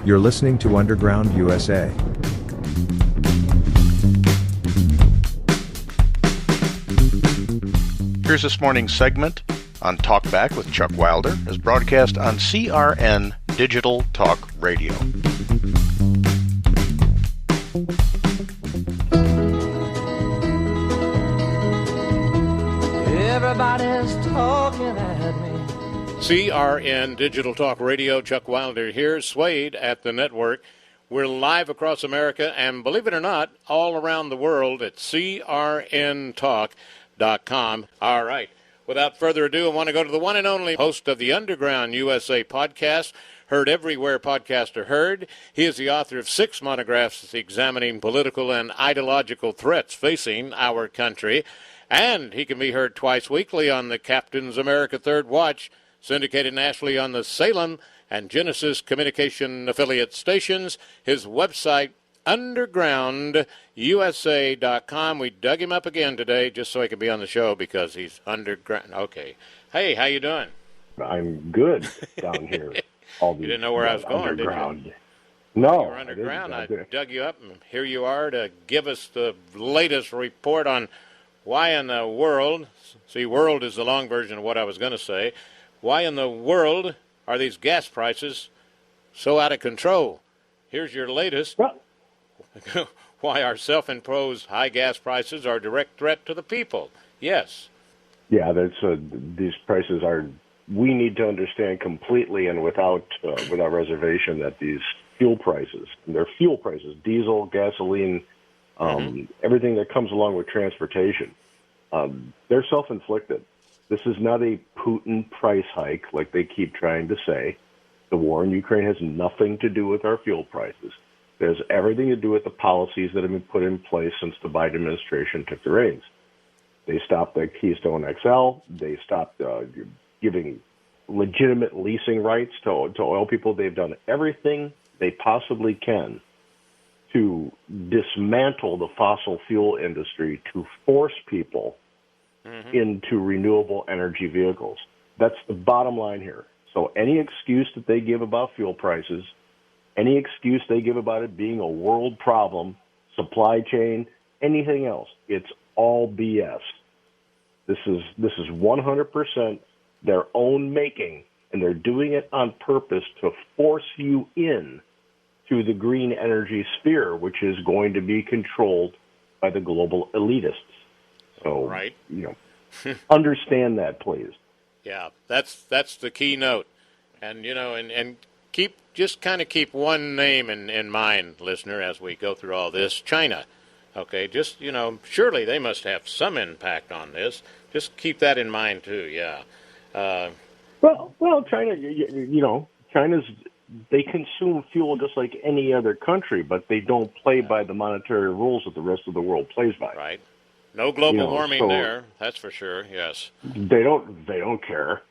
You're listening to Underground USA. Here's this morning's segment on Talkback with Chuck Wilder, as broadcast on CRN Digital Talk Radio. Everybody's talking at me. CRN Digital Talk Radio, Chuck Wilder here, Swayed at the network. We're live across America and, believe it or not, all around the world at crntalk.com. All right. Without further ado, I want to go to the one and only host of the Underground USA podcast, heard everywhere podcasts are heard. He is the author of 6 monographs examining political and ideological threats facing our country. And he can be heard twice weekly on the Captain's America Third Watch, syndicated nationally on the Salem and Genesis Communication affiliate stations. His website, undergroundusa.com. We dug him up again today just so he could be on the show because he's underground. Okay. Hey, how you doing? I'm good down here. You didn't know where I was going, underground. did you? No. You were underground. I dug you up, and here you are to give us the latest report on why in the world, see, world is the long version of what I was going to say, why in the world are these gas prices so out of control? Here's your latest. Well, why our self-imposed high gas prices are a direct threat to the people. Yes. yeah, these prices are. We need to understand completely and without reservation that these fuel prices, and they're fuel prices, diesel, gasoline, everything that comes along with transportation, they're self-inflicted. This is not a Putin price hike like they keep trying to say. The war in Ukraine has nothing to do with our fuel prices. It has everything to do with the policies that have been put in place since the Biden administration took the reins. They stopped the Keystone XL. They stopped giving legitimate leasing rights to oil people. They've done everything they possibly can to dismantle the fossil fuel industry, to force people into renewable energy vehicles. That's the bottom line here. So any excuse that they give about fuel prices, any excuse they give about it being a world problem, supply chain, anything else, it's all BS. This is 100% their own making, and they're doing it on purpose to force you in to the green energy sphere, which is going to be controlled by the global elitists. So, right. Understand that, please. Yeah, that's the key note. And, and keep one name in mind, listener, as we go through all this. China. Okay, just, surely they must have some impact on this. Just keep that in mind, too, yeah. Well, China, China's, they consume fuel just like any other country, but they don't play by the monetary rules that the rest of the world plays by. Right. No global warming there, that's for sure, yes. They don't care.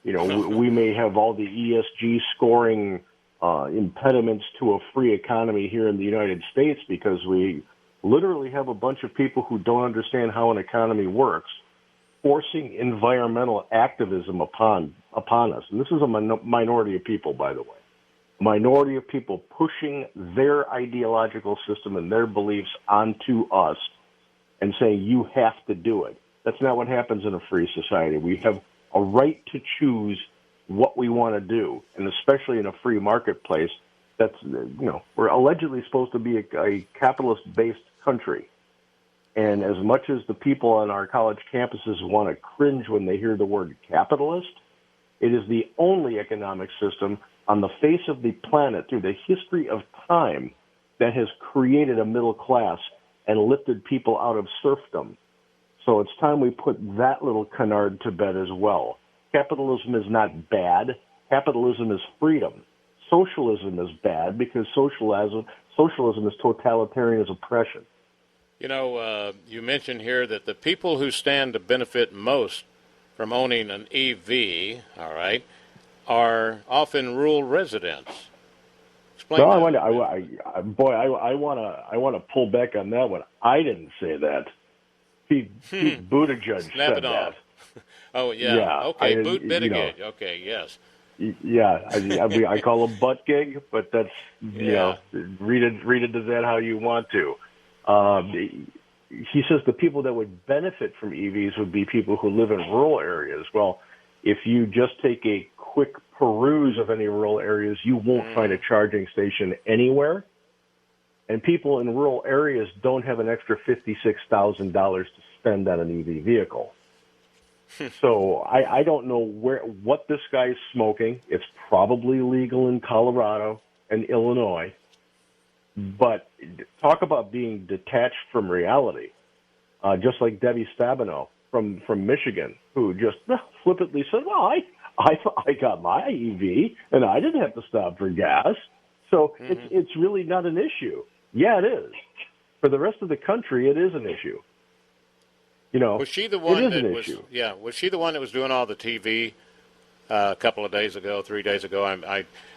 We may have all the ESG scoring impediments to a free economy here in the United States because we literally have a bunch of people who don't understand how an economy works, forcing environmental activism upon us. And this is a minority of people, by the way. A minority of people pushing their ideological system and their beliefs onto us and saying, you have to do it. That's not what happens in a free society. We have a right to choose what we want to do, and especially in a free marketplace, that's, we're allegedly supposed to be a capitalist-based country. And as much as the people on our college campuses want to cringe when they hear the word capitalist, it is the only economic system on the face of the planet through the history of time that has created a middle class and lifted people out of serfdom. So it's time we put that little canard to bed as well. Capitalism is not bad. Capitalism is freedom. Socialism is bad because socialism is totalitarian as oppression. You mentioned here that the people who stand to benefit most from owning an EV, all right, are often rural residents. Explain no, that. I want to pull back on that one. I didn't say that. Pete Buttigieg Snap said it off. that. Oh, yeah. Okay, Buttigieg. Okay, yes. Yeah, I call a butt gig, but that's read it to that how you want to. He says the people that would benefit from EVs would be people who live in rural areas. Well, if you just take a quick peruse of any rural areas, you won't find a charging station anywhere. And people in rural areas don't have an extra $56,000 to spend on an EV vehicle. So I don't know what this guy's smoking. It's probably legal in Colorado and Illinois. But talk about being detached from reality, just like Debbie Stabenow from Michigan, who just flippantly said, well, I got my EV, and I didn't have to stop for gas. So it's really not an issue. Yeah, it is. For the rest of the country, it is an issue. You know, was she the one it is that an was? issue. Yeah, was she the one that was doing all the TV a couple of days ago, 3 days ago?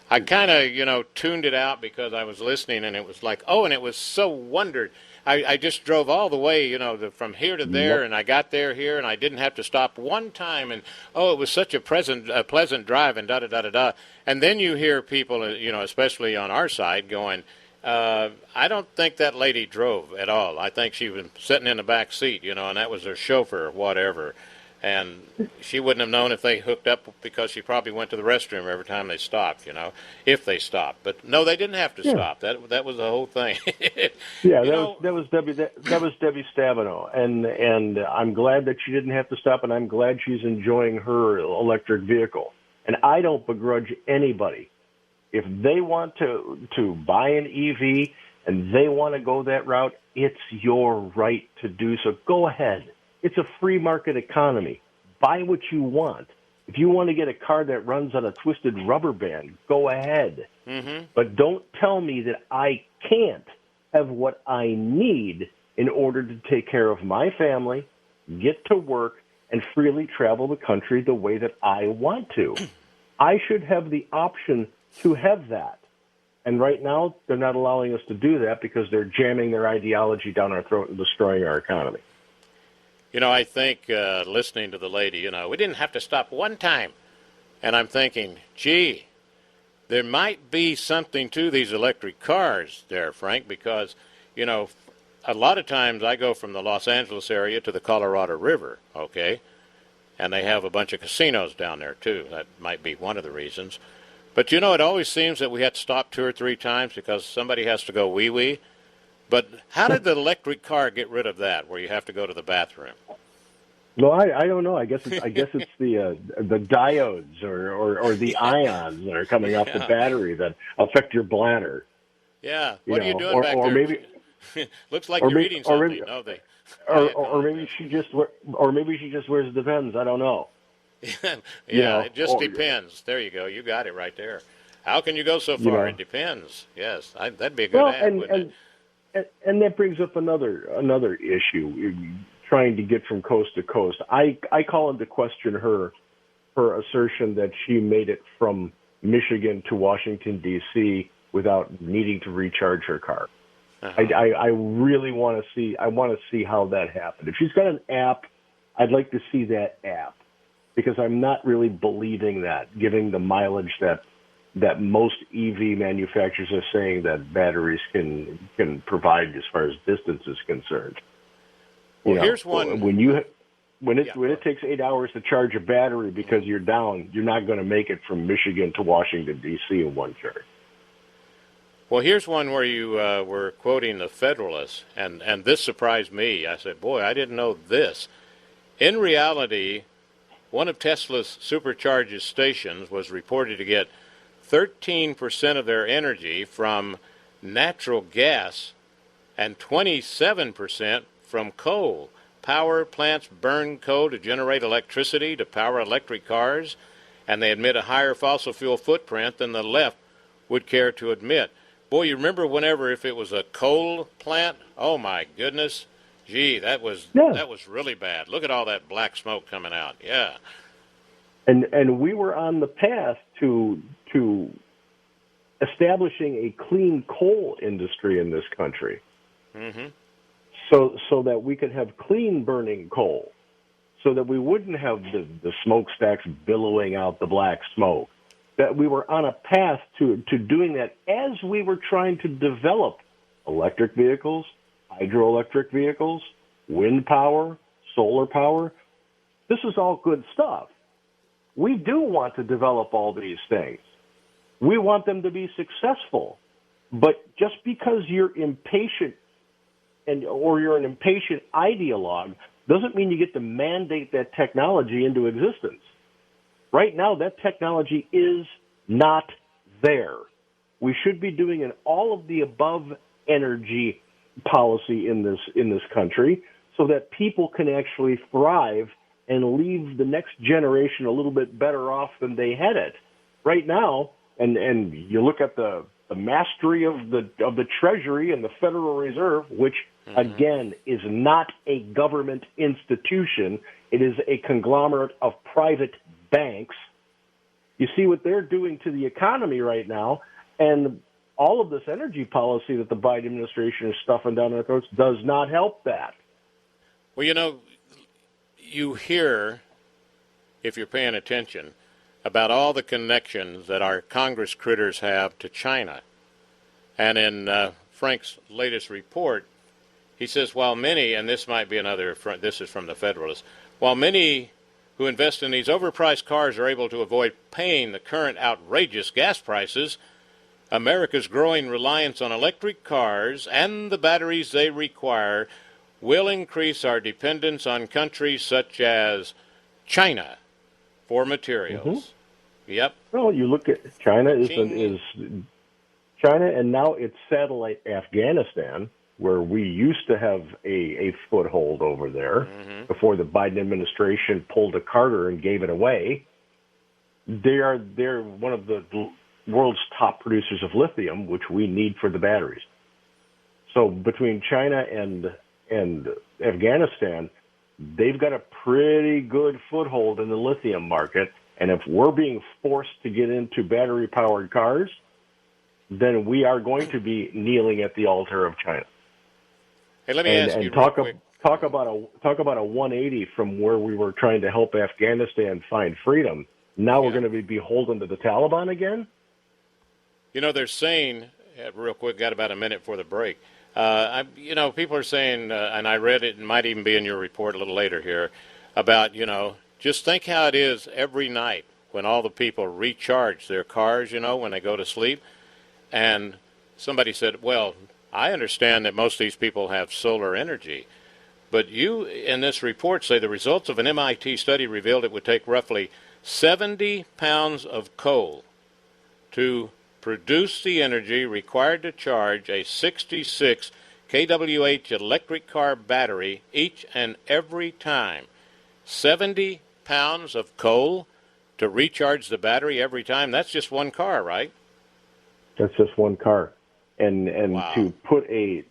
I kind of tuned it out because I was listening, and it was like, oh, and it was so wondered. I just drove all the way, from here to there, Yep. and I got here, and I didn't have to stop one time, and it was such a pleasant drive, and da-da-da-da-da. And then you hear people, especially on our side, going, I don't think that lady drove at all. I think she was sitting in the back seat, and that was her chauffeur or whatever. And she wouldn't have known if they hooked up because she probably went to the restroom every time they stopped, if they stopped. But no, they didn't have to stop. That was the whole thing. Yeah, that was Debbie Stabenow, and I'm glad that she didn't have to stop, and I'm glad she's enjoying her electric vehicle. And I don't begrudge anybody if they want to buy an EV and they want to go that route. It's your right to do so. Go ahead. It's a free market economy. Buy what you want. If you want to get a car that runs on a twisted rubber band, go ahead. Mm-hmm. But don't tell me that I can't have what I need in order to take care of my family, get to work, and freely travel the country the way that I want to. I should have the option to have that. And right now, they're not allowing us to do that because they're jamming their ideology down our throat and destroying our economy. I think listening to the lady, we didn't have to stop one time. And I'm thinking, gee, there might be something to these electric cars there, Frank, because, a lot of times I go from the Los Angeles area to the Colorado River, okay? And they have a bunch of casinos down there, too. That might be one of the reasons. But, it always seems that we have to stop 2 or 3 times because somebody has to go wee-wee. But how did the electric car get rid of that, where you have to go to the bathroom? Well, I don't know. I guess it's the diodes or the ions that are coming off the battery that affect your bladder. Yeah. What are you doing back there? Or maybe looks like you're eating something. Or maybe she just wears the Depends. I don't know. It just depends. There you go. You got it right there. How can you go so far? It depends. Yes, that'd be a good ad, wouldn't it? And that brings up another issue, trying to get from coast to coast. I call into question her assertion that she made it from Michigan to Washington, D.C. without needing to recharge her car. Uh-huh. I really want to see how that happened. If she's got an app, I'd like to see that app because I'm not really believing that, given the mileage that most EV manufacturers are saying that batteries can provide as far as distance is concerned. Here's one. When it takes 8 hours to charge a battery because you're down, you're not going to make it from Michigan to Washington, D.C. in one charge. Well, here's one where you were quoting the Federalists, and this surprised me. I said, boy, I didn't know this. In reality, one of Tesla's supercharger stations was reported to get 13% of their energy from natural gas and 27% from coal. Power plants burn coal to generate electricity to power electric cars, and they admit a higher fossil fuel footprint than the left would care to admit. Boy, you remember if it was a coal plant? Oh, my goodness. Gee, that was really bad. Look at all that black smoke coming out. Yeah. And we were on the path to establishing a clean coal industry in this country. Mm-hmm. So that we could have clean burning coal, so that we wouldn't have the smokestacks billowing out the black smoke. that we were on a path to doing that as we were trying to develop electric vehicles, hydroelectric vehicles, wind power, solar power. This is all good stuff. We do want to develop all these things. We want them to be successful. But just because you're impatient or you're an impatient ideologue doesn't mean you get to mandate that technology into existence. Right now, that technology is not there. We should be doing an all of the above energy policy in this country so that people can actually thrive and leave the next generation a little bit better off than they had it. Right now, and you look at the mastery of the Treasury and the Federal Reserve, which again is not a government institution. It is a conglomerate of private banks. You see what they're doing to the economy right now, and all of this energy policy that the Biden administration is stuffing down our throats does not help that. Well, you hear, if you're paying attention, about all the connections that our Congress critters have to China. And in Frank's latest report, he says, while many, and this might be this is from the Federalist, while many who invest in these overpriced cars are able to avoid paying the current outrageous gas prices, America's growing reliance on electric cars and the batteries they require will increase our dependence on countries such as China for materials. Yep. Well, you look at China China, and now it's satellite Afghanistan, where we used to have a foothold over there before the Biden administration pulled a Carter and gave it away. They're one of the world's top producers of lithium, which we need for the batteries. So between China and Afghanistan, they've got a pretty good foothold in the lithium market. And if we're being forced to get into battery-powered cars, then we are going to be kneeling at the altar of China. Hey, let me ask you talk real quick. Talk about a 180 from where we were trying to help Afghanistan find freedom. Now we're going to be beholden to the Taliban again? They're saying, real quick, got about a minute for the break. People are saying, and I read it, and might even be in your report a little later here, about, just think how it is every night when all the people recharge their cars, when they go to sleep. And somebody said, well, I understand that most of these people have solar energy. But you, in this report, say the results of an MIT study revealed it would take roughly 70 pounds of coal to produce the energy required to charge a 66 kWh electric car battery each and every time. 70 pounds of coal to recharge the battery every time. That's just one car, right? That's just one car. And wow. to put a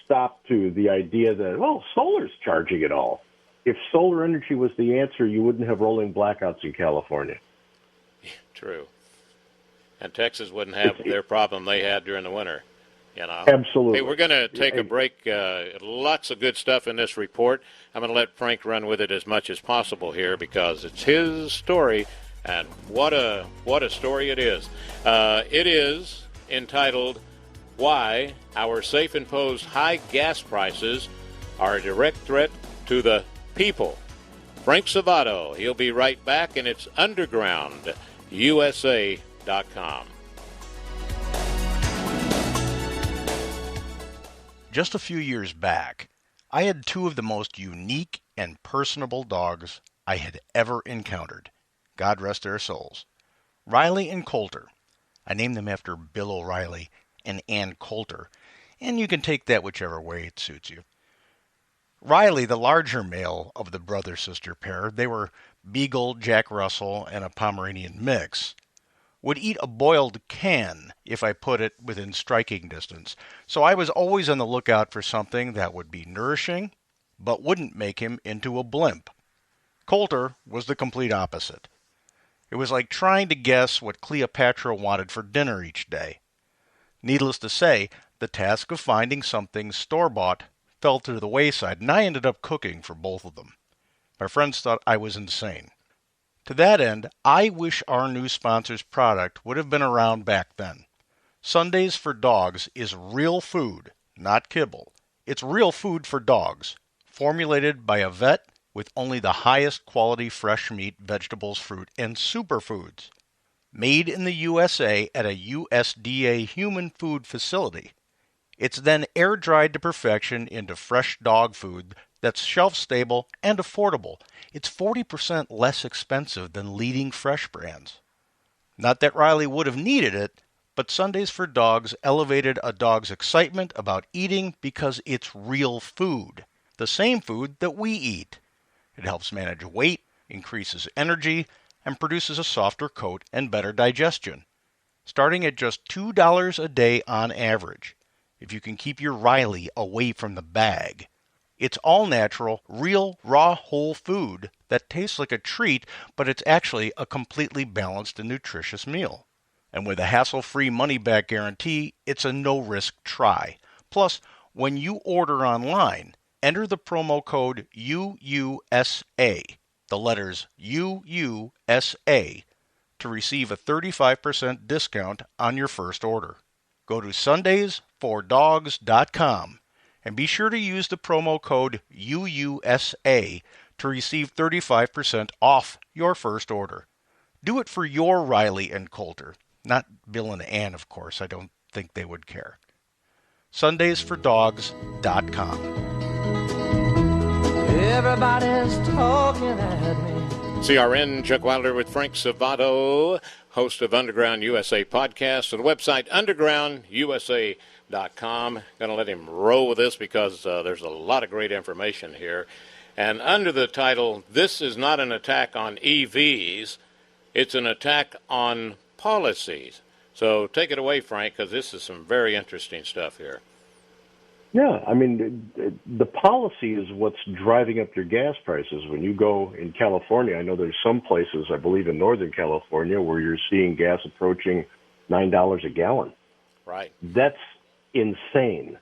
stop to the idea that, solar's charging it all. If solar energy was the answer, you wouldn't have rolling blackouts in California. True. And Texas wouldn't have their problem they had during the winter. Absolutely. Hey, we're going to take a break. Lots of good stuff in this report. I'm going to let Frank run with it as much as possible here because it's his story, and what a story it is. It is entitled, Why Our Self-Imposed High Gas Prices Are a Direct Threat to the People. Frank Savato. He'll be right back, and it's undergroundusa.com. Just a few years back, I had two of the most unique and personable dogs I had ever encountered. God rest their souls. Riley and Coulter. I named them after Bill O'Reilly and Ann Coulter, and you can take that whichever way it suits you. Riley, the larger male of the brother-sister pair, they were Beagle, Jack Russell, and a Pomeranian mix, would eat a boiled can if I put it within striking distance. So I was always on the lookout for something that would be nourishing, but wouldn't make him into a blimp. Coulter was the complete opposite. It was like trying to guess what Cleopatra wanted for dinner each day. Needless to say, the task of finding something store-bought fell to the wayside, and I ended up cooking for both of them. My friends thought I was insane. To that end, I wish our new sponsor's product would have been around back then. Sundays for Dogs is real food, not kibble. It's real food for dogs, formulated by a vet with only the highest quality fresh meat, vegetables, fruit, and superfoods. Made in the USA at a USDA human food facility. It's then air-dried to perfection into fresh dog food that's shelf-stable and affordable. It's 40% less expensive than leading fresh brands. Not that Riley would have needed it, but Sundays for Dogs elevated a dog's excitement about eating because it's real food, the same food that we eat. It helps manage weight, increases energy, and produces a softer coat and better digestion. Starting at just $2 a day on average, if you can keep your Riley away from the bag. It's all natural, real, raw, whole food that tastes like a treat, but it's actually a completely balanced and nutritious meal. And with a hassle-free money-back guarantee, it's a no-risk try. Plus, when you order online, enter the promo code UUSA, the letters UUSA, to receive a 35% discount on your first order. Go to sundaysfordogs.com and be sure to use the promo code UUSA to receive 35% off your first order. Do it for your Riley and Coulter. Not Bill and Ann, of course. I don't think they would care. sundaysfordogs.com. Everybody's talking at me. CRN, Chuck Wilder with Frank Savato, host of Underground USA podcast, and the website undergroundusa.com. Going to let him roll with this because there's a lot of great information here. And under the title, "This is not an attack on EVs, it's an attack on policies." So take it away, Frank, because this is some very interesting stuff here. Yeah, I mean, the policy is what's driving up your gas prices. When you go in California, I know there's some places, I believe in Northern California, where you're seeing gas approaching $9 a gallon. Right. That's insane.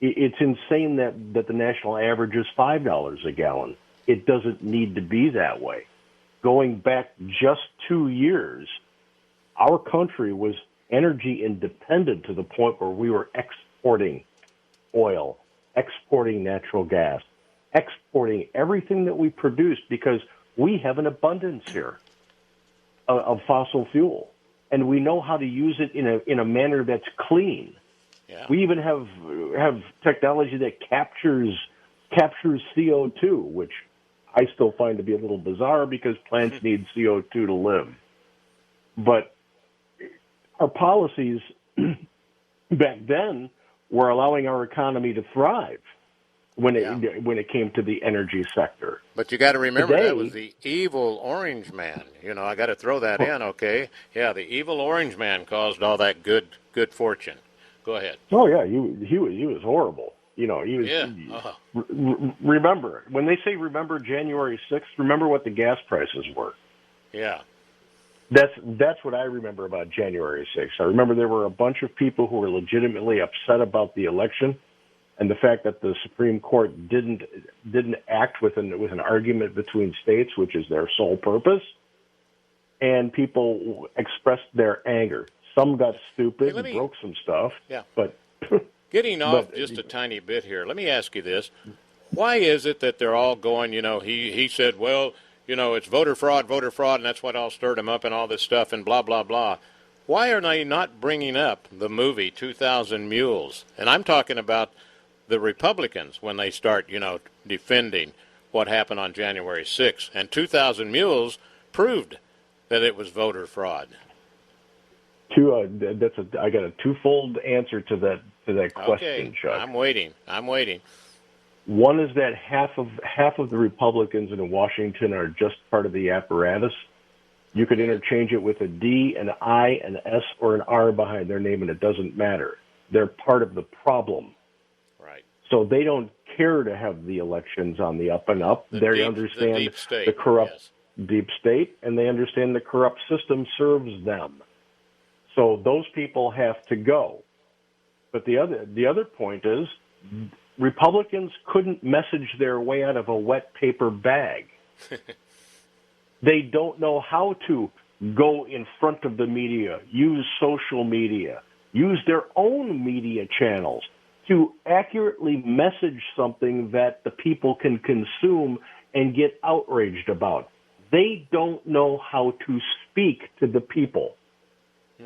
It's insane that the national average is $5 a gallon. It doesn't need to be that way. Going back just 2 years, our country was energy independent to the point where we were exporting oil, exporting natural gas, exporting everything that we produce because we have an abundance here of fossil fuel, and we know how to use it in a manner that's clean. Yeah. We even have technology that captures CO2, which I still find to be a little bizarre because plants need CO2 to live. But our policies back then were allowing our economy to thrive when it came to the energy sector. But you got to remember Today, that was the evil orange man. You know, I got to throw that in, okay? Yeah, the evil orange man caused all that good fortune. Go ahead. Oh yeah, he was horrible. You know, he was. Yeah. Remember when they say remember January 6th? Remember what the gas prices were. Yeah. That's what I remember about January 6th. I remember there were a bunch of people who were legitimately upset about the election and the fact that the Supreme Court didn't act with an argument between states, which is their sole purpose, and people expressed their anger. Some got stupid and broke some stuff. Yeah. But getting off just a tiny bit here, let me ask you this. Why is it that they're all going, you know, he said, well, you know, it's voter fraud, and that's what all stirred him up and all this stuff and blah, blah, blah. Why are they not bringing up the movie 2,000 Mules? And I'm talking about the Republicans when they start, you know, defending what happened on January 6th. And 2,000 Mules proved that it was voter fraud. I got a twofold answer to that question, Okay, Chuck. I'm waiting. One is that half of the Republicans in Washington are just part of the apparatus. You could interchange it with a D, an I, an S, or an R behind their name, and it doesn't matter. They're part of the problem. Right. So they don't care to have the elections on the up and up. They understand deep state, the corrupt deep state, and they understand the corrupt system serves them. So those people have to go. But the other point is Republicans couldn't message their way out of a wet paper bag. They don't know how to go in front of the media, use social media, use their own media channels to accurately message something that the people can consume and get outraged about. They don't know how to speak to the people.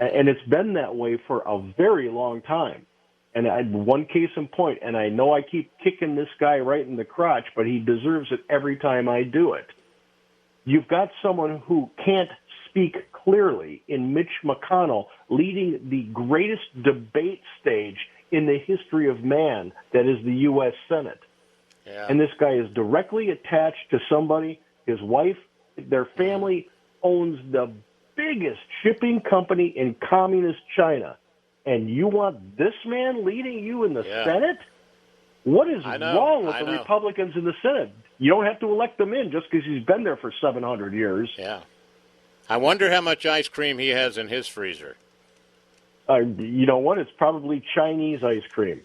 And it's been that way for a very long time. And one case in point, and I know I keep kicking this guy right in the crotch, but he deserves it every time I do it. You've got someone who can't speak clearly in Mitch McConnell leading the greatest debate stage in the history of man, that is the U.S. Senate. Yeah. And this guy is directly attached to somebody, his wife, their family owns the biggest shipping company in communist China. And you want this man leading you in the Senate? What is wrong with the Republicans in the Senate? You don't have to elect them in just because he's been there for 700 years. Yeah. I wonder how much ice cream he has in his freezer. You know what? It's probably Chinese ice cream.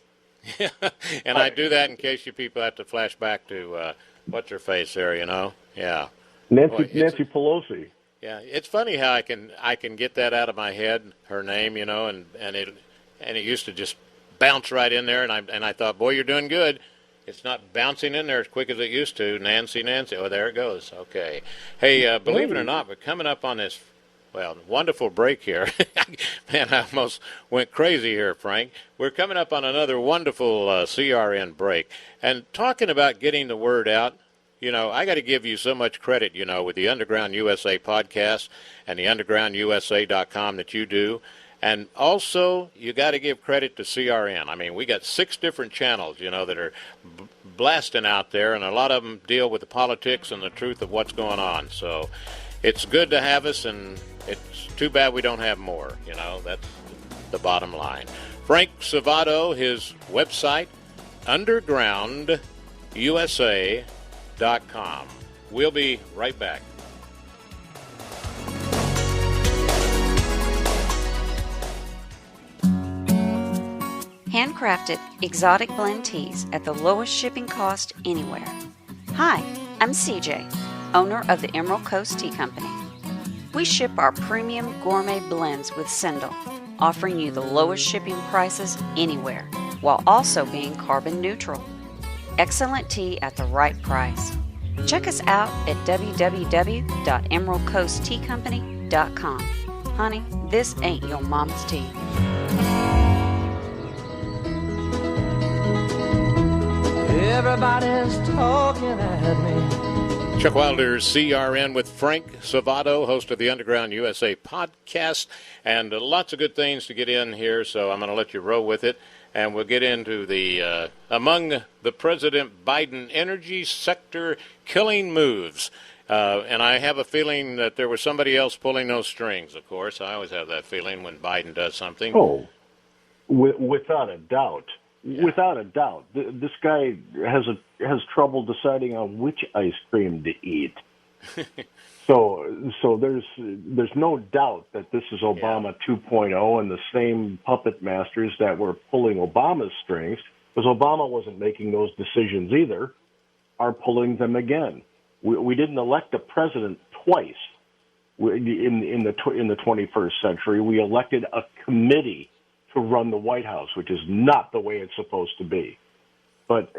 And I do that in case you people have to flash back to what's her face there, you know? Yeah. Nancy Pelosi. Yeah, it's funny how I can get that out of my head, her name, you know, and it used to just bounce right in there, and I thought, boy, you're doing good. It's not bouncing in there as quick as it used to. Nancy. Oh, there it goes. Okay. Hey, believe it or not, we're coming up on this, wonderful break here. Man, I almost went crazy here, Frank. We're coming up on another wonderful CRN break. And talking about getting the word out, you know, I got to give you so much credit, you know, with the Underground USA podcast and the undergroundusa.com that you do. And also, you got to give credit to CRN. I mean, we got 6 different channels, you know, that are blasting out there, and a lot of them deal with the politics and the truth of what's going on. So it's good to have us, and it's too bad we don't have more, you know. That's the bottom line. Frank Salvato, his website, undergroundusa.com. We'll be right back. Handcrafted exotic blend teas at the lowest shipping cost anywhere. Hi, I'm CJ, owner of the Emerald Coast Tea Company. We ship our premium gourmet blends with Sendle, offering you the lowest shipping prices anywhere, while also being carbon neutral. Excellent tea at the right price. Check us out at www.emeraldcoastteacompany.com. Honey, this ain't your mama's tea. Everybody's talking at me. Chuck Wilder's CRN with Frank Salvato, host of the Underground USA podcast, and lots of good things to get in here, so I'm going to let you roll with it, and we'll get into the among the President Biden energy sector killing moves. And I have a feeling that there was somebody else pulling those strings, of course. I always have that feeling when Biden does something. Oh, without a doubt. Yeah. Without a doubt, this guy has trouble deciding on which ice cream to eat. So there's no doubt that this is Obama 2.0, and the same puppet masters that were pulling Obama's strings, because Obama wasn't making those decisions either, are pulling them again. We didn't elect a president twice in the 21st century. We elected a committee to run the White House, which is not the way it's supposed to be. But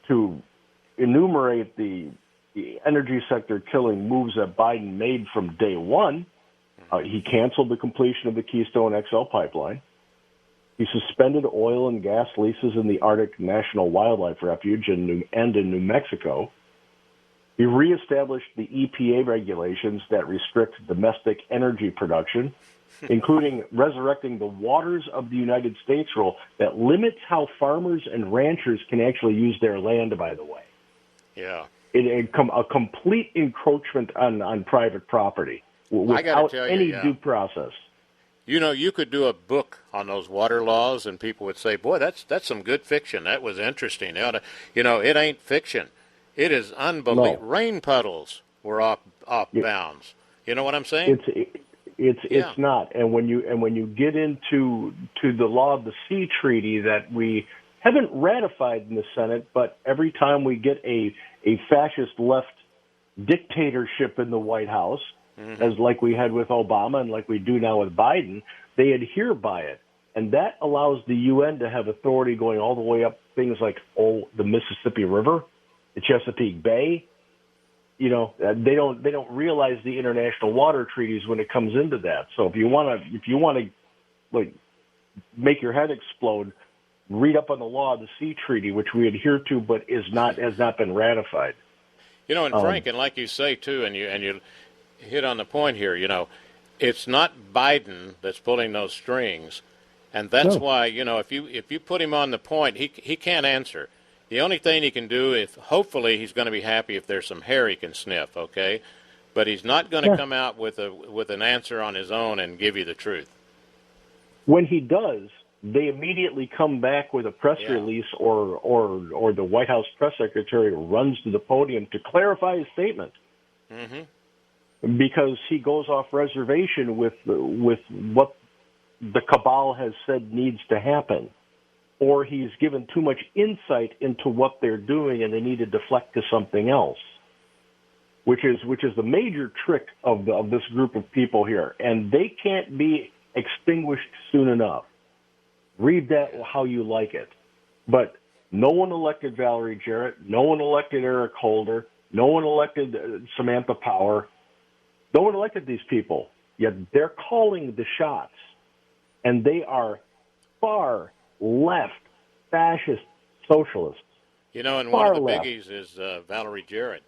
to enumerate the energy sector killing moves that Biden made from day one, he canceled the completion of the Keystone XL pipeline. He suspended oil and gas leases in the Arctic National Wildlife Refuge and in New Mexico. He reestablished the EPA regulations that restrict domestic energy production, including resurrecting the Waters of the United States rule that limits how farmers and ranchers can actually use their land, by the way. Yeah. A complete encroachment on private property without any due process. You know, you could do a book on those water laws, and people would say, boy, that's some good fiction. That was interesting. You know, it ain't fiction. It is unbelievable. No. Rain puddles were off bounds. You know what I'm saying? It's not. And when you get into the Law of the Sea Treaty that we haven't ratified in the Senate, but every time we get a fascist left dictatorship in the White House, as like we had with Obama and like we do now with Biden. They adhere by it. And that allows the UN to have authority going all the way up things like, the Mississippi River, the Chesapeake Bay. They don't realize the international water treaties when it comes into that. So if you want to like make your head explode, read up on the law of the sea treaty, which we adhere to, but has not been ratified. And Frank, and like you say too, and you hit on the point here. It's not Biden that's pulling those strings, and that's why if you put him on the point, he can't answer. The only thing he can do, hopefully he's going to be happy if there's some hair he can sniff, okay? But he's not going to come out with an answer on his own and give you the truth. When he does, they immediately come back with a press release, or the White House press secretary runs to the podium to clarify his statement. Mm-hmm. Because he goes off reservation with what the cabal has said needs to happen, or he's given too much insight into what they're doing and they need to deflect to something else, which is the major trick of this group of people here, and they can't be extinguished soon enough. Read that how you like it, but no one elected Valerie Jarrett, no one elected Eric Holder, no one elected Samantha Power. No one elected these people, yet they're calling the shots, and they are far left fascist socialists. And one of the biggies is Valerie Jarrett,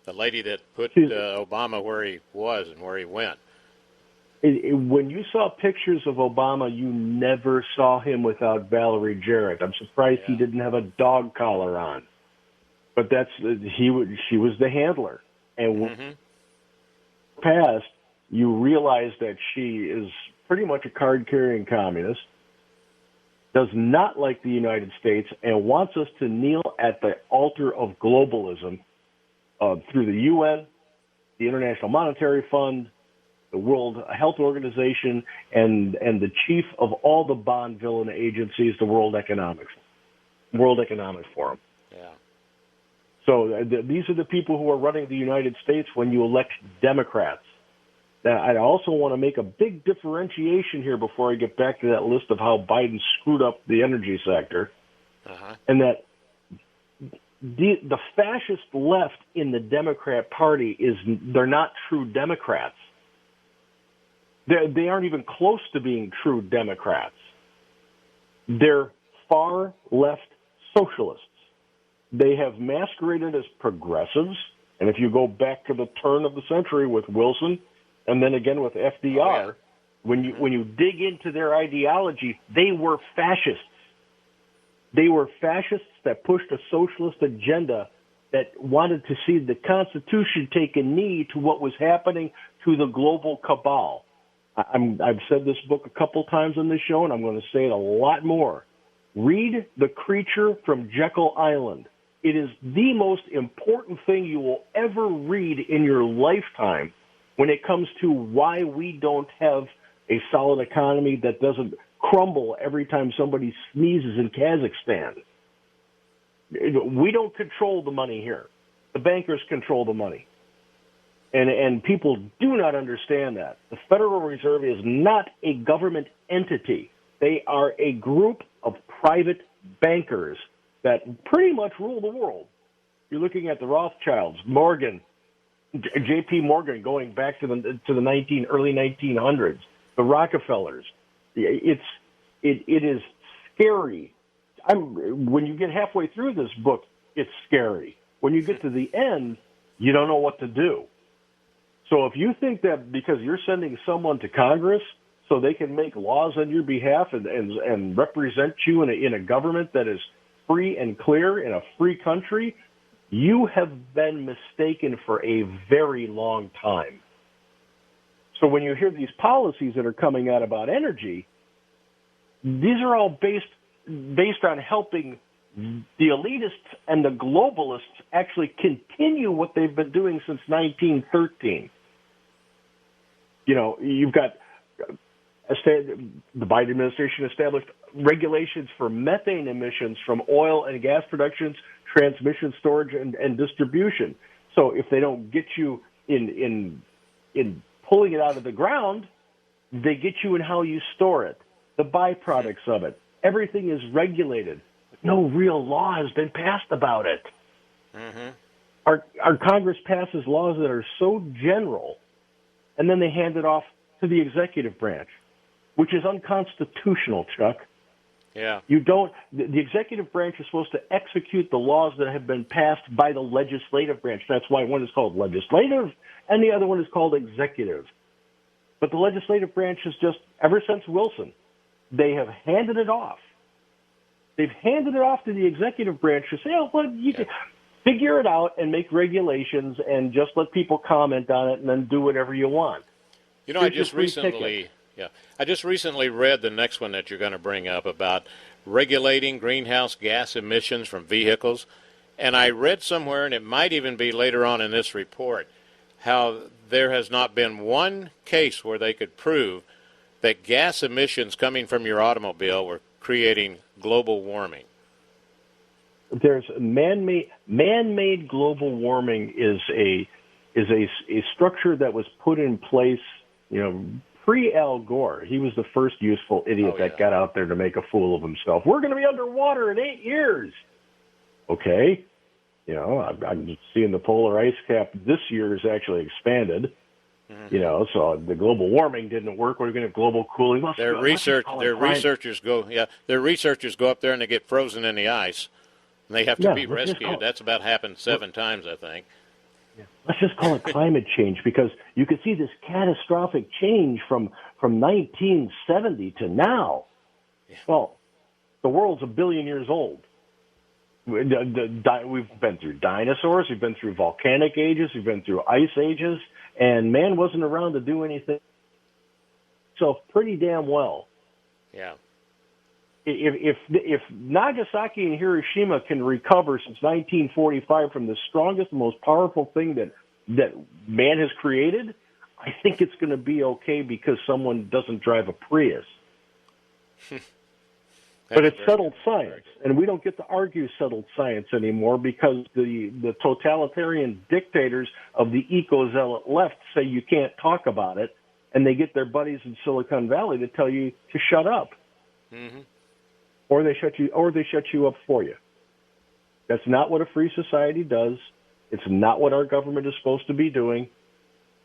the lady that put Obama where he was and where he went. When you saw pictures of Obama, you never saw him without Valerie Jarrett. I'm surprised he didn't have a dog collar on, but she was the handler, and. Past, you realize that she is pretty much a card-carrying communist, does not like the United States, and wants us to kneel at the altar of globalism through the UN, the International Monetary Fund, the World Health Organization, and the chief of all the bond villain agencies, the World Economic Forum. Yeah. So these are the people who are running the United States when you elect Democrats. Now, I also want to make a big differentiation here before I get back to that list of how Biden screwed up the energy sector, and that the fascist left in the Democrat Party they're not true Democrats. They aren't even close to being true Democrats. They're far left socialists. They have masqueraded as progressives, and if you go back to the turn of the century with Wilson, and then again with FDR, when you dig into their ideology, they were fascists. They were fascists that pushed a socialist agenda that wanted to see the Constitution take a knee to what was happening to the global cabal. I've said this book a couple times on this show, and I'm going to say it a lot more. Read The Creature from Jekyll Island. It is the most important thing you will ever read in your lifetime when it comes to why we don't have a solid economy that doesn't crumble every time somebody sneezes in Kazakhstan. We don't control the money here. The bankers control the money. And people do not understand that. The Federal Reserve is not a government entity. They are a group of private bankers that pretty much rule the world. You're looking at the Rothschilds, Morgan, J.P. Morgan, going back to the early 1900s, the Rockefellers. It is scary. When you get halfway through this book, it's scary. When you get to the end, you don't know what to do. So if you think that because you're sending someone to Congress so they can make laws on your behalf and represent you in a government that is free and clear in a free country, you have been mistaken for a very long time. So when you hear these policies that are coming out about energy, these are all based on helping the elitists and the globalists actually continue what they've been doing since 1913. You know, you've got the Biden administration established regulations for methane emissions from oil and gas productions, transmission, storage, and distribution. So if they don't get you in pulling it out of the ground, they get you in how you store it, the byproducts of it. Everything is regulated. No real law has been passed about it. Mm-hmm. Our Congress passes laws that are so general, and then they hand it off to the executive branch, which is unconstitutional, Chuck. Yeah. The executive branch is supposed to execute the laws that have been passed by the legislative branch. That's why one is called legislative and the other one is called executive. But the legislative branch is just, ever since Wilson, they have handed it off. They've handed it off to the executive branch to say, oh, well, you can figure it out and make regulations and just let people comment on it and then do whatever you want. You know, I just recently read the next one that you're going to bring up about regulating greenhouse gas emissions from vehicles. And I read somewhere, and it might even be later on in this report, how there has not been one case where they could prove that gas emissions coming from your automobile were creating global warming. There's man-made global warming is a structure that was put in place, pre-Al Gore. He was the first useful idiot that got out there to make a fool of himself. We're going to be underwater in 8 years. Okay. I'm seeing the polar ice cap this year is actually expanded. Mm-hmm. So the global warming didn't work. We're going to have global cooling. Their researchers go up there and they get frozen in the ice. And they have to be rescued. That's about happened 7 times, I think. Yeah. Let's just call it climate change, because you can see this catastrophic change from 1970 to now. Yeah. Well, the world's 1 billion years old. We've been through dinosaurs, we've been through volcanic ages, we've been through ice ages, and man wasn't around to do anything. So pretty damn well. Yeah. If Nagasaki and Hiroshima can recover since 1945 from the strongest, most powerful thing that man has created, I think it's going to be okay because someone doesn't drive a Prius. But it's settled science, and we don't get to argue settled science anymore because the totalitarian dictators of the eco-zealot left say you can't talk about it, and they get their buddies in Silicon Valley to tell you to shut up. Mm-hmm. Or they shut you up for you. That's not what a free society does. It's not what our government is supposed to be doing.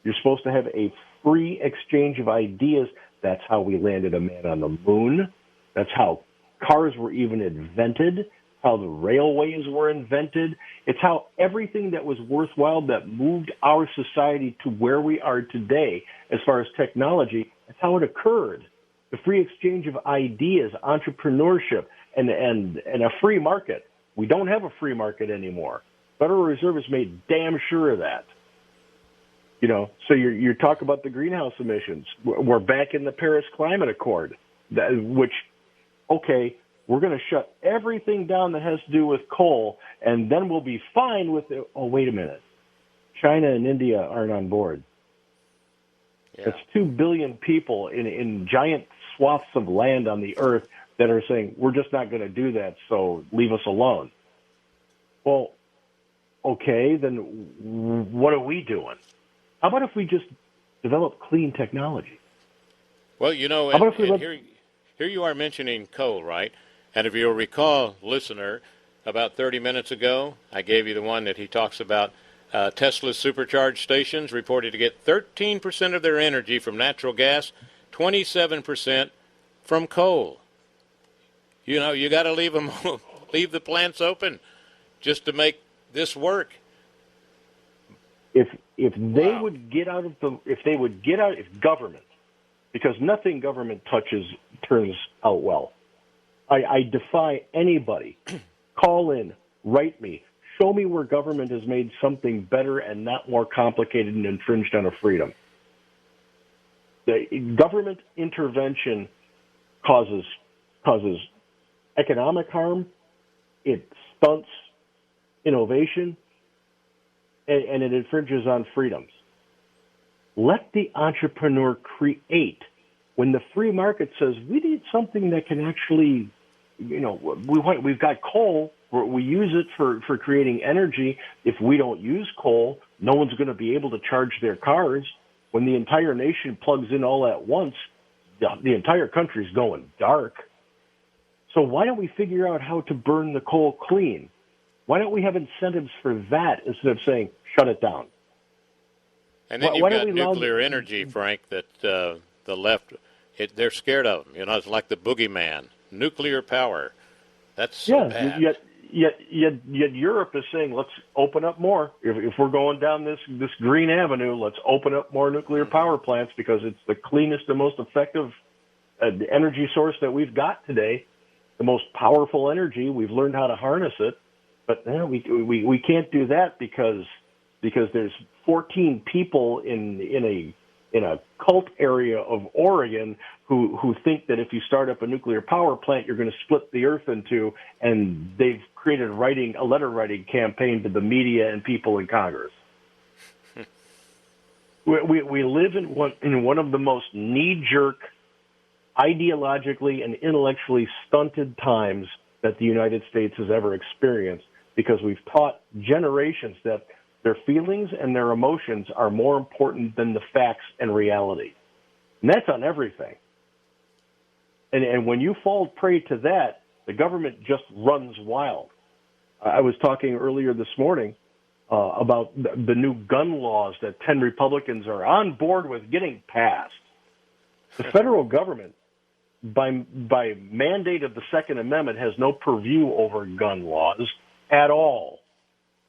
You're supposed to have a free exchange of ideas. That's how we landed a man on the moon. That's how cars were even invented, how the railways were invented. It's how everything that was worthwhile that moved our society to where we are today as far as technology, that's how it occurred. The free exchange of ideas, entrepreneurship, and a free market. We don't have a free market anymore. Federal Reserve has made damn sure of that. So you talk about the greenhouse emissions. We're back in the Paris Climate Accord, which, okay, we're going to shut everything down that has to do with coal, and then we'll be fine with it. Oh, wait a minute. China and India aren't on board. Yeah. That's 2 billion people in giant swaths of land on the earth that are saying, we're just not going to do that, so leave us alone. Well, okay, then what are we doing? How about if we just develop clean technology? Well, here you are mentioning coal, right? And if you'll recall, listener, about 30 minutes ago, I gave you the one that he talks about. Tesla's supercharge stations reported to get 13% of their energy from natural gas, 27% from coal. You got to leave the plants open just to make this work. If government, because nothing government touches turns out well. I defy anybody. Call in, write me. Show me where government has made something better and not more complicated and infringed on a freedom. The government intervention causes economic harm, it stunts innovation, and it infringes on freedoms. Let the entrepreneur create. When the free market says, we need something that can actually, we've got coal, We use it for creating energy. If we don't use coal, no one's going to be able to charge their cars. When the entire nation plugs in all at once, the entire country's going dark. So why don't we figure out how to burn the coal clean? Why don't we have incentives for that instead of saying, shut it down? And then you've got nuclear energy, Frank, that the left, they're scared of them. You know, it's like the boogeyman. Nuclear power. That's so bad. Yet Europe is saying, let's open up more. If we're going down this green avenue, let's open up more nuclear power plants because it's the cleanest and most effective energy source that we've got today, the most powerful energy. We've learned how to harness it. But we can't do that because there's 14 people in a cult area of Oregon who think that if you start up a nuclear power plant, you're going to split the earth in two, and they've created a letter writing campaign to the media and people in Congress. We live in one of the most knee-jerk, ideologically and intellectually stunted times that the United States has ever experienced, because we've taught generations that their feelings and their emotions are more important than the facts and reality. And that's on everything. And when you fall prey to that, the government just runs wild. I was talking earlier this morning about the new gun laws that 10 Republicans are on board with getting passed. The federal government, by mandate of the Second Amendment, has no purview over gun laws at all.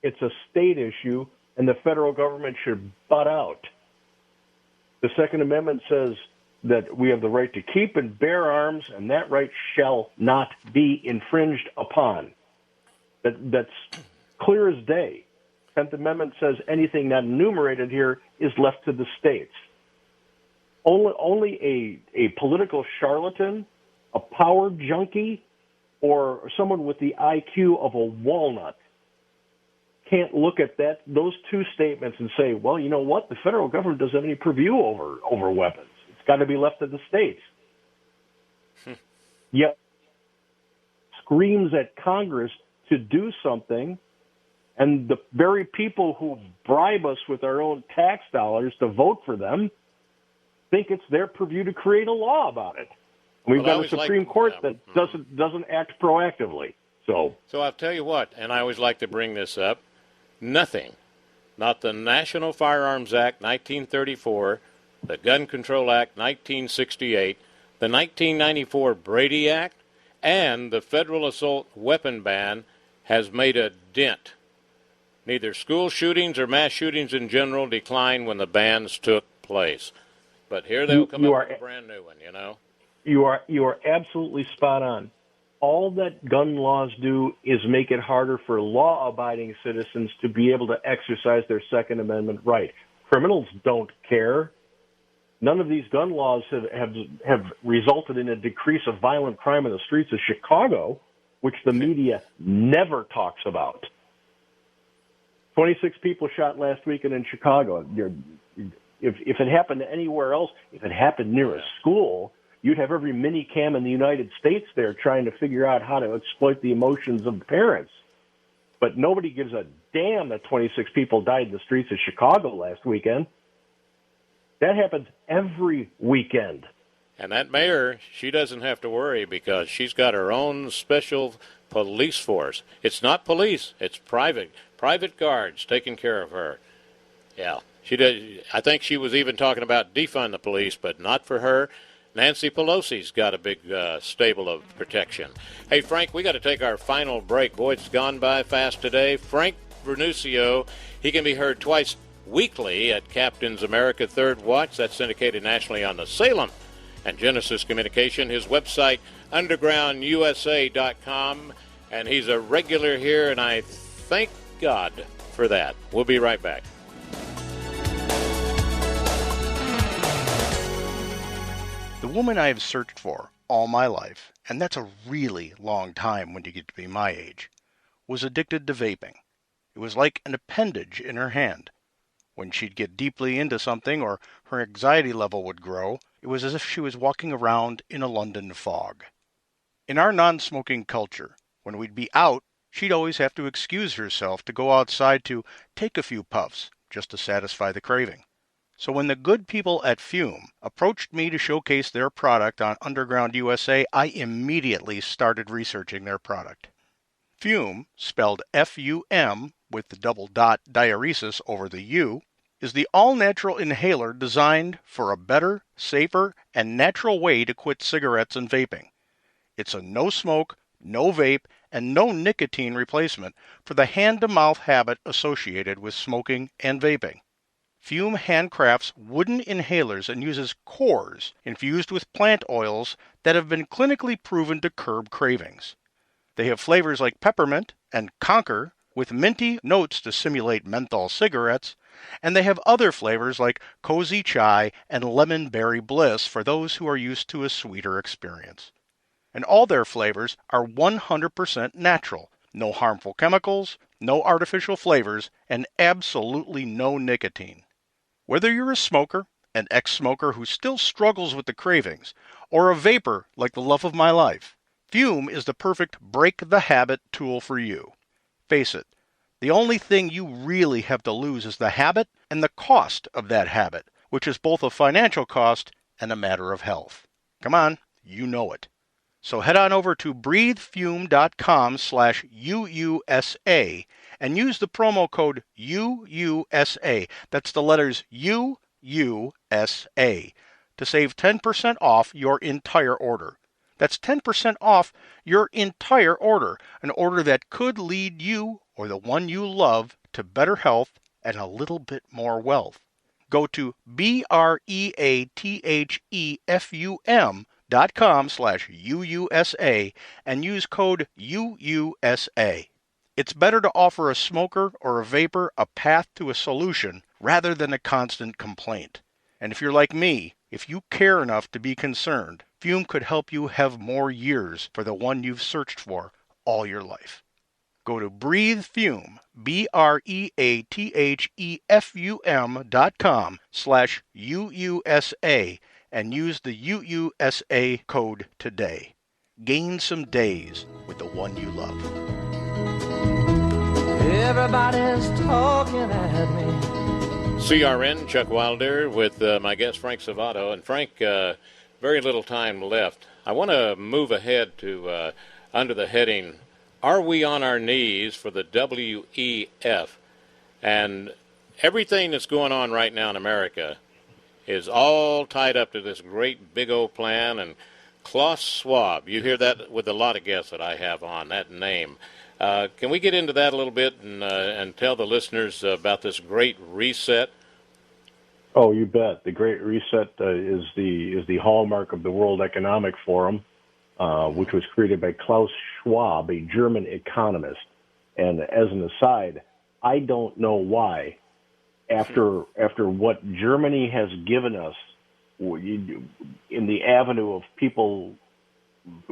It's a state issue, and the federal government should butt out. The Second Amendment says that we have the right to keep and bear arms, and that right shall not be infringed upon. That's clear as day. 10th Amendment says anything not enumerated here is left to the states. Only a political charlatan, a power junkie, or someone with the IQ of a walnut can't look at those two statements and say, well, you know what? The federal government doesn't have any purview over weapons. It's got to be left to the states. Yet screams at Congress to do something, and the very people who bribe us with our own tax dollars to vote for them think it's their purview to create a law about it. We've got a Supreme Court that doesn't act proactively. So I'll tell you what, and I always like to bring this up, nothing, not the National Firearms Act 1934, the Gun Control Act 1968, the 1994 Brady Act, and the federal assault weapon ban has made a dent. Neither school shootings or mass shootings in general declined when the bans took place. But here they'll come up with a brand new one, you know. You are absolutely spot on. All that gun laws do is make it harder for law-abiding citizens to be able to exercise their Second Amendment right. Criminals don't care. None of these gun laws have resulted in a decrease of violent crime in the streets of Chicago, which the media never talks about. 26 people shot last weekend in Chicago. If it happened anywhere else, if it happened near a school, you'd have every mini-cam in the United States there trying to figure out how to exploit the emotions of the parents. But nobody gives a damn that 26 people died in the streets of Chicago last weekend. That happens every weekend. And that mayor, she doesn't have to worry because she's got her own special police force. It's not police, it's private guards taking care of her. Yeah, she did. I think she was even talking about defund the police, but not for her. Nancy Pelosi's got a big stable of protection. Hey, Frank, we got to take our final break. Boy, it's gone by fast today. Frank Vernusio, he can be heard twice weekly at Captain's America Third Watch. That's syndicated nationally on the Salem and Genesis Communication. His website, undergroundusa.com. And he's a regular here, and I thank God for that. We'll be right back. The woman I have searched for all my life, and that's a really long time when you get to be my age, was addicted to vaping. It was like an appendage in her hand. When she'd get deeply into something or her anxiety level would grow, it was as if she was walking around in a London fog. In our non-smoking culture, when we'd be out She'd always have to excuse herself to go outside to take a few puffs just to satisfy the craving. So when the good people at Fume approached me to showcase their product on Underground USA, I immediately started researching their product. Fume, spelled F-U-M with the double dot diaeresis over the U, is the all-natural inhaler designed for a better, safer, and natural way to quit cigarettes and vaping. It's a no-smoke, no vape, and no nicotine replacement for the hand-to-mouth habit associated with smoking and vaping. Fume handcrafts wooden inhalers and uses cores infused with plant oils that have been clinically proven to curb cravings. They have flavors like peppermint and conker with minty notes to simulate menthol cigarettes, and they have other flavors like cozy chai and lemon berry bliss for those who are used to a sweeter experience. And all their flavors are 100% natural, no harmful chemicals, no artificial flavors, and absolutely no nicotine. Whether you're a smoker, an ex-smoker who still struggles with the cravings, or a vapor like the love of my life, Fume is the perfect break-the-habit tool for you. Face it, the only thing you really have to lose is the habit and the cost of that habit, which is both a financial cost and a matter of health. Come on, you know it. So head on over to breathefume.com/UUSA and use the promo code UUSA. That's the letters UUSA to save 10% off your entire order. That's 10% off your entire order, an order that could lead you or the one you love to better health and a little bit more wealth. Go to breathefum.com/UUSA and use code UUSA. It's better to offer a smoker or a vapor a path to a solution rather than a constant complaint. And if you're like me, if you care enough to be concerned, Fume could help you have more years for the one you've searched for all your life. Go to breathefume, breathefum.com/UUSA and use the UUSA code today. Gain some days with the one you love. Everybody's talking at me. CRN, Chuck Wilder, with my guest Frank Savato. And Frank, very little time left. I want to move ahead to under the heading, Are We on Our Knees for the WEF? And everything that's going on right now in America is all tied up to this great big old plan. And Klaus Schwab, you hear that with a lot of guests that I have on, that name. Can we get into that a little bit and tell the listeners about this great reset? Oh, you bet. The Great Reset is the hallmark of the World Economic Forum, which was created by Klaus Schwab, a German economist. And as an aside, I don't know why, after what Germany has given us in the avenue of people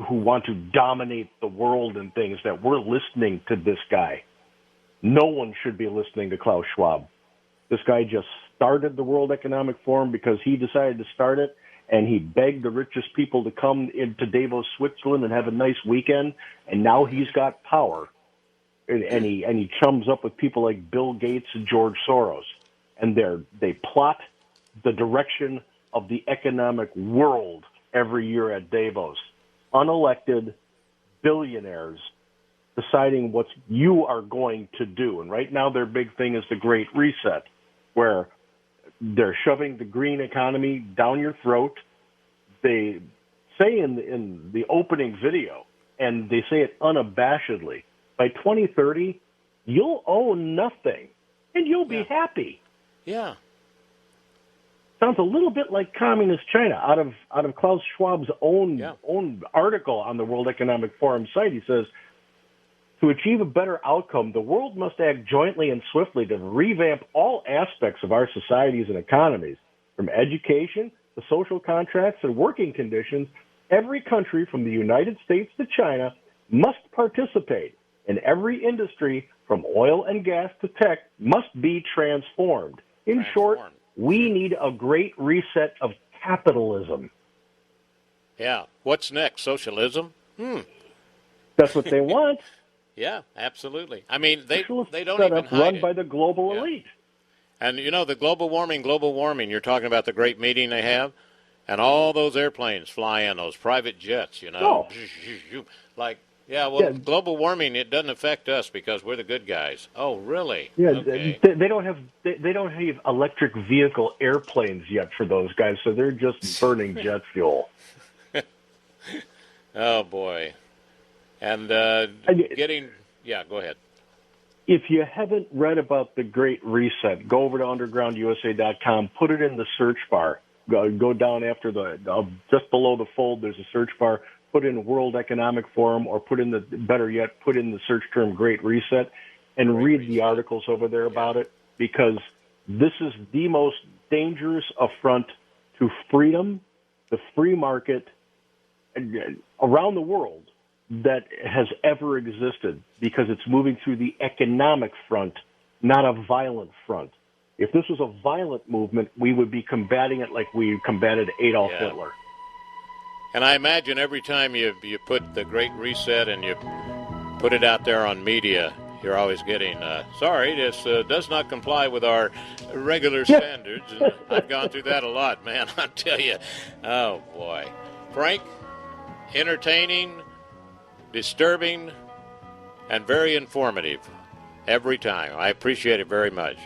who want to dominate the world and things, that we're listening to this guy. No one should be listening to Klaus Schwab. This guy just started the World Economic Forum because he decided to start it, and he begged the richest people to come into Davos, Switzerland, and have a nice weekend. And now he's got power, and he chums up with people like Bill Gates and George Soros, and they plot the direction of the economic world every year at Davos. Unelected billionaires deciding what you are going to do. And right now their big thing is the Great Reset, where they're shoving the green economy down your throat. They say in the opening video, and they say it unabashedly, by 2030, you'll own nothing, and you'll be happy. Yeah. Sounds a little bit like communist China. Out of Klaus Schwab's own article on the World Economic Forum site, he says, to achieve a better outcome, the world must act jointly and swiftly to revamp all aspects of our societies and economies, from education to social contracts and working conditions. Every country from the United States to China must participate, and every industry from oil and gas to tech must be transformed. In short, we need a great reset of capitalism. Yeah. What's next? Socialism? That's what they want. Yeah, absolutely. I mean, they don't setup even hide run it. by the global Yeah. elite. And, the global warming, you're talking about the great meeting they have, and all those airplanes fly in, those private jets, Oh. Like, yeah, Yeah. global warming, it doesn't affect us because we're the good guys. Oh, really? Yeah, Okay. they don't have electric vehicle airplanes yet for those guys, so they're just burning jet fuel. Oh, boy. And yeah, go ahead. If you haven't read about the Great Reset, go over to undergroundusa.com, put it in the search bar. Go down after just below the fold, there's a search bar. Put in World Economic Forum, or put in put in the search term Great Reset, and read the articles over there about it, because this is the most dangerous affront to freedom, the free market, around the world that has ever existed, because it's moving through the economic front, not a violent front. If this was a violent movement, we would be combating it like we combated Adolf Hitler. And I imagine every time you put the Great Reset and you put it out there on media, you're always getting, sorry, this does not comply with our regular standards. And I've gone through that a lot, man, I'll tell you. Oh, boy. Frank, entertaining, disturbing, and very informative every time. I appreciate it very much.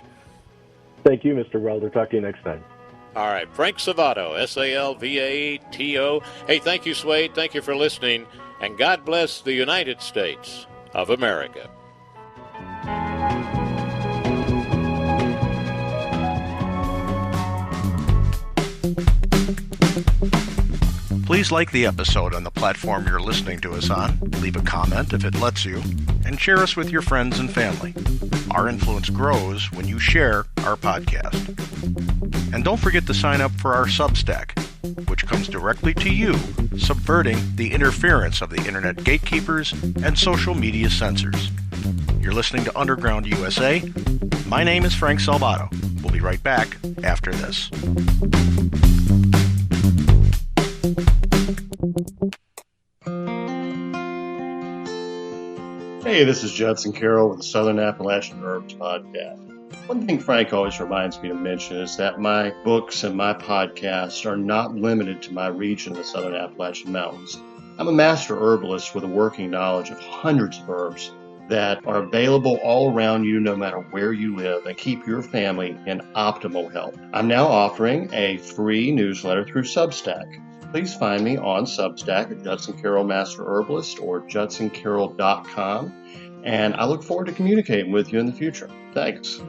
Thank you, Mr. Welder. Talk to you next time. All right, Frank Salvato, Salvato. Hey, thank you, Swade. Thank you for listening, and God bless the United States of America. Please like the episode on the platform you're listening to us on, leave a comment if it lets you, and share us with your friends and family. Our influence grows when you share our podcast. And don't forget to sign up for our Substack, which comes directly to you, subverting the interference of the internet gatekeepers and social media censors. You're listening to Underground USA. My name is Frank Salvato. We'll be right back after this. Hey, this is Judson Carroll with the Southern Appalachian Herbs Podcast. One thing Frank always reminds me to mention is that my books and my podcasts are not limited to my region of the Southern Appalachian Mountains. I'm a master herbalist with a working knowledge of hundreds of herbs that are available all around you no matter where you live and keep your family in optimal health. I'm now offering a free newsletter through Substack. Please find me on Substack at Judson Carroll Master Herbalist or judsoncarroll.com, and I look forward to communicating with you in the future. Thanks.